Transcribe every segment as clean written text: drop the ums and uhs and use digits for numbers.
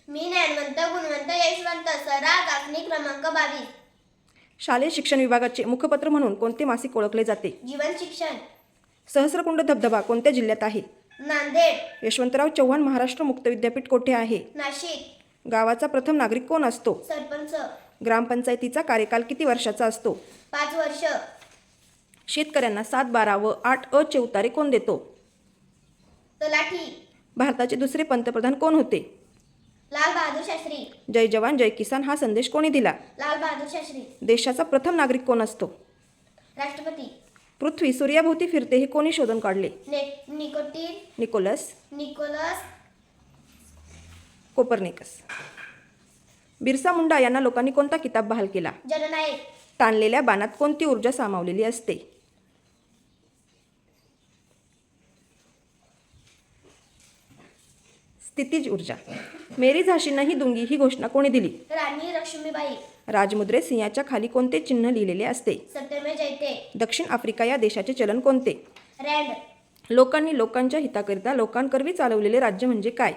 मी ज्ञानवंत गुणवंत यशवंत सरा चाचणी क्रमांक 22. शालेय शिक्षण विभागाचे मुखपत्र म्हणून कोणते मासिक ओळखले जाते? जीवन शिक्षण. सहस्रकुंड धबधबा कोणत्या जिल्ह्यात आहे? नांदेड. यशवंतराव चव्हाण महाराष्ट्र मुक्त विद्यापीठ कोठे आहे? नाशिक. गावाचा प्रथम नागरिक कोण असतो? सरपंच. ग्रामपंचायतीचा कार्यकाल किती वर्षाचा असतो? 5 वर्ष. शेतकऱ्यांना 7, 12 व 8 चे उतारे कोण देतो? तलाठी. भारताचे दुसरे पंतप्रधान कोण होते? लाल बहादूर शास्त्री. जय जवान जय किसान हा संदेश कोणी दिला? लाल बहादूर शास्त्री. देशाचा प्रथम नागरिक कोण असतो? राष्ट्रपती. पृथ्वी सूर्याभोवती फिरते हे कोणी शोधून काढले? Nicolaus Copernicus. बिरसा मुंडा यांना लोकांनी कोणता किताब बहाल केला? जननायक. ताणलेल्या बाणात कोणती ऊर्जा सामावलेली असते? स्थितीज ऊर्जा. मेरी झाशी नाही दूंगी ही घोषणा कोणी दिली? राणी लक्ष्मीबाई. राजमुद्रेत सिंहाच्या खाली कोणते चिन्ह लिहिलेले असते? सत्यमेव जयते. दक्षिण आफ्रिका या देशाचे चलन कोणते? रँड. लोकांनी लोकांच्या हिताकरिता लोकांकरवी चालवलेले राज्य म्हणजे काय?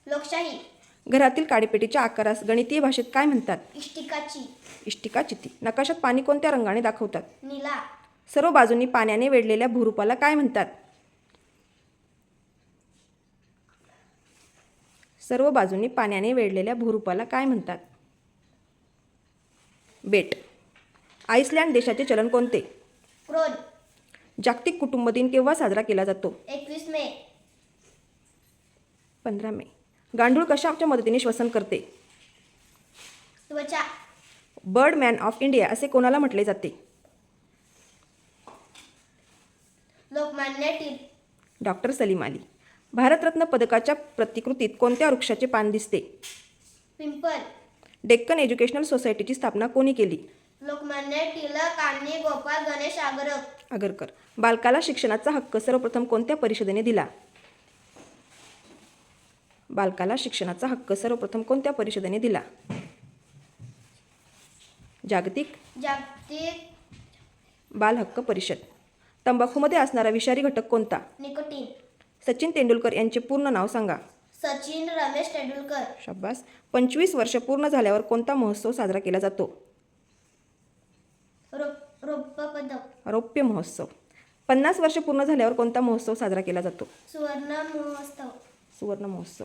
लोकशाही. घरातील काडीपेटीच्या आकारास गणितीय भाषेत काय म्हणतात? इष्टिकाची. इष्टिकाचिती. नकाशात पाणी कोणत्या रंगाने दाखवतात? नीला. सर्व बाजूंनी पाण्याने वेढलेल्या भूरूपाला काय म्हणतात? सर्व बाजूंनी पाण्याने वेढलेल्या भूरूपाला काय म्हणतात? बेट. आइसलँड देशाचे चलन कोणते? क्रोन. जागतिक कुटुंब दिन केव्हा साजरा केला जातो? 21 मे. 15 मे. गांडूळ कशाच्या मदतीने श्वसन करते? त्वचा. बर्डमॅन ऑफ इंडिया असे कोणाला म्हटले जाते? लोकमान्य टिळक. डॉक्टर सलीम अली. भारतरत्न पदकाच्या प्रतिकृतीत कोणत्या वृक्षाचे पान दिसते? पिंपल. डेक्कन एज्युकेशनल सोसायटीची स्थापना कोणी केली? लोकमान्य टिळक आणि गोपाळ गणेश आगरकर. बालकाला शिक्षणाचा हक्क सर्वप्रथम कोणत्या परिषदेने दिला? बालकाला शिक्षणाचा हक्क सर्वप्रथम कोणत्या परिषदेने दिला? जागतिक बाल हक्क परिषद. तंबाखूमध्ये असणारा विषारी घटक कोणता? निकोटीन. सचिन तेंडुलकर यांचे पूर्ण नाव सांगा. सचिन रमेश तेंडुलकर. शाबास. 25 वर्ष पूर्ण झाल्यावर कोणता महोत्सव साजरा केला जातो? रौप्य महोत्सव. 50 वर्ष पूर्ण झाल्यावर कोणता महोत्सव साजरा केला जातो? सुवर्ण महोत्सव. सुवर्ण महोत्सव.